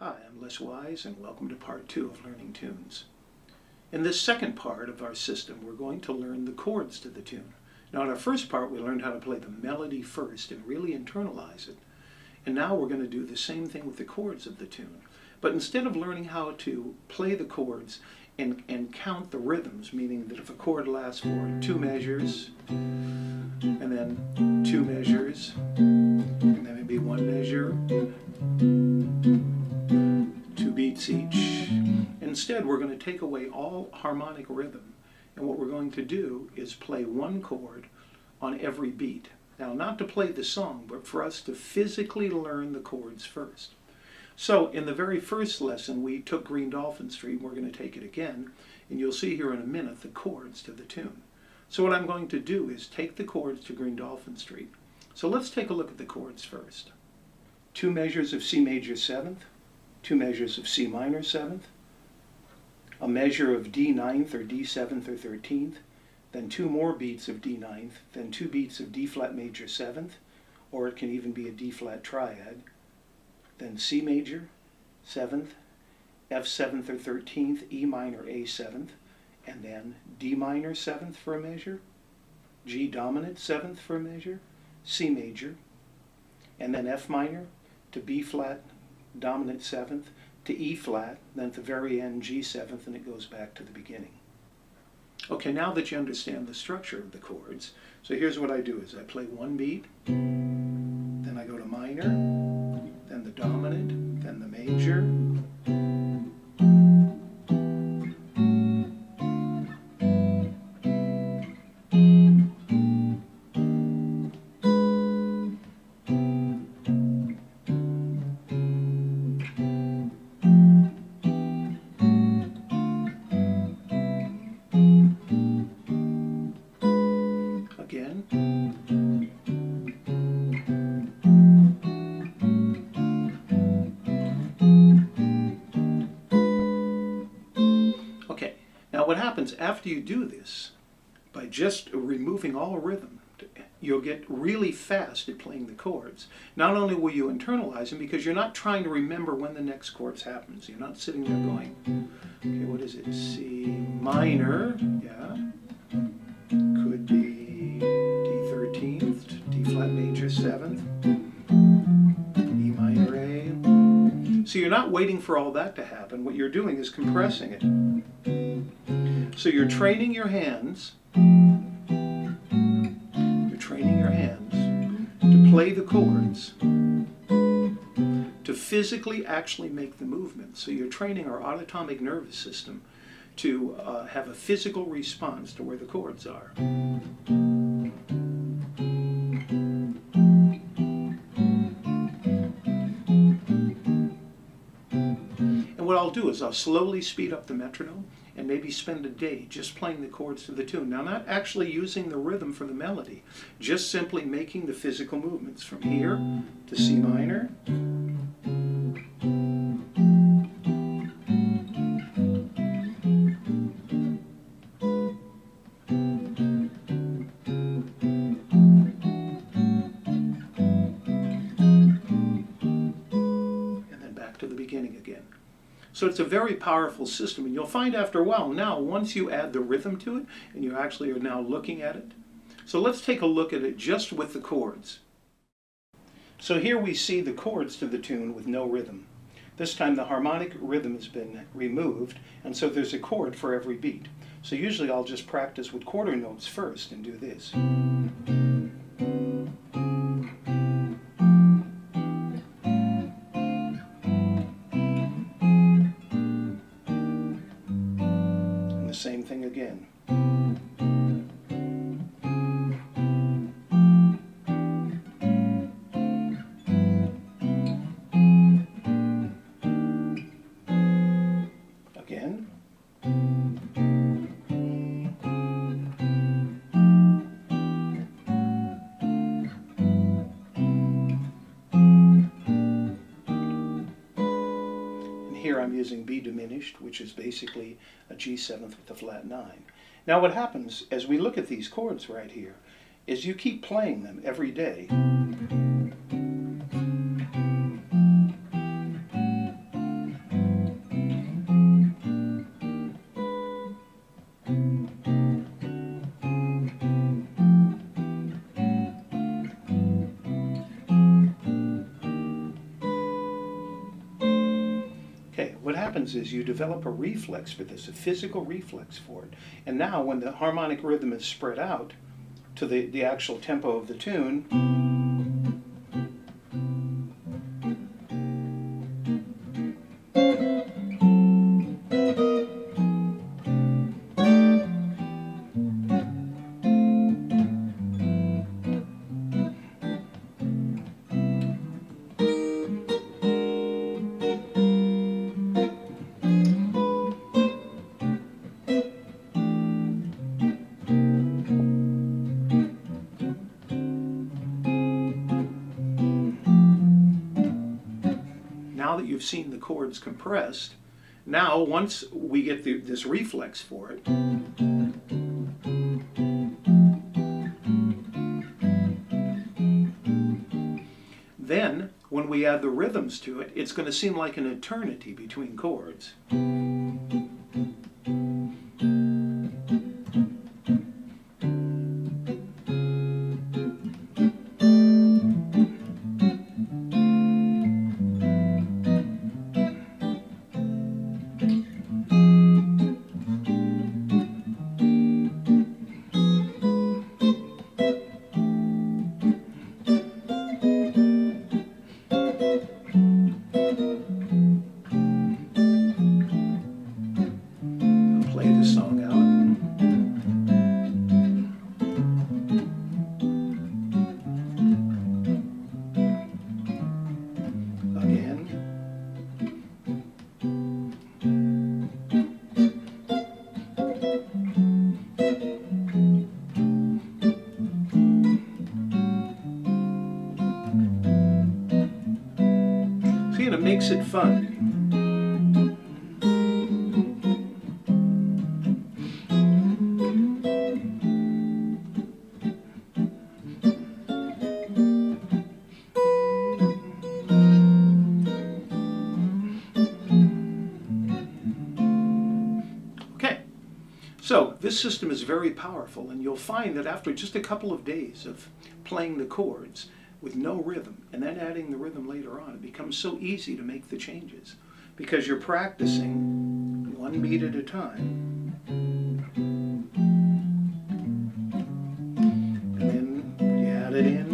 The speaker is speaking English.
Hi, I'm Les Wise, and welcome to part 2 of Learning Tunes. In this second part of our system, we're going to learn the chords to the tune. Now, in our first part, we learned how to play the melody first and really internalize it. And now we're going to do the same thing with the chords of the tune. But instead of learning how to play the chords and count the rhythms, meaning that if a chord lasts for 2 measures, and then 2 measures, and then maybe 1 measure, 2 beats each. Instead, we're going to take away all harmonic rhythm, and what we're going to do is play 1 chord on every beat. Now, not to play the song, but for us to physically learn the chords first. So, in the very first lesson, we took Green Dolphin Street, and we're going to take it again, and you'll see here in a minute the chords to the tune. So what I'm going to do is take the chords to Green Dolphin Street. So let's take a look at the chords first. 2 measures of C major 7th, 2 measures of C minor 7th, a measure of D 9th or D 7th or 13th, then 2 more beats of D 9th, then 2 beats of D flat major 7th, or it can even be a D flat triad, then C major 7th, F 7th or 13th, E minor A 7th, and then D minor 7th for a measure, G dominant 7th for a measure, C major, and then F minor to B flat dominant 7th, to E flat, then at the very end G 7th, and it goes back to the beginning. Okay, now that you understand the structure of the chords, so here's what I do is I play 1 beat, then I go to minor, then the dominant, then the major, again, okay, now what happens after you do this, by just removing all rhythm, you'll get really fast at playing the chords. Not only will you internalize them, because you're not trying to remember when the next chords happens. You're not sitting there going, okay, what is it? C minor, yeah, could be D 13th, D flat major 7th, E minor A. So you're not waiting for all that to happen. What you're doing is compressing it. So you're training your hands. To play the chords, to physically actually make the movement. So you're training our autonomic nervous system to have a physical response to where the chords are. And what I'll do is I'll slowly speed up the metronome and maybe spend a day just playing the chords to the tune. Now, not actually using the rhythm for the melody, just simply making the physical movements from here to C minor, and then back to the beginning again. So it's a very powerful system, and you'll find after a while now, once you add the rhythm to it, and you actually are now looking at it. So let's take a look at it just with the chords. So here we see the chords to the tune with no rhythm. This time the harmonic rhythm has been removed, and so there's a chord for every beat. So usually I'll just practice with quarter notes first and do this. Same thing again. Again. Here I'm using B diminished, which is basically a G7th with a flat 9. Now what happens as we look at these chords right here is you keep playing them every day. happens is you develop a reflex for this, a physical reflex for it. And now when the harmonic rhythm is spread out to the actual tempo of the tune, now that you've seen the chords compressed, now once we get this reflex for it, then when we add the rhythms to it, it's going to seem like an eternity between chords. It makes it fun. Okay, so this system is very powerful, and you'll find that after just a couple of days of playing the chords with no rhythm, and then adding the rhythm later on, it becomes so easy to make the changes because you're practicing one beat at a time, and then you add it in,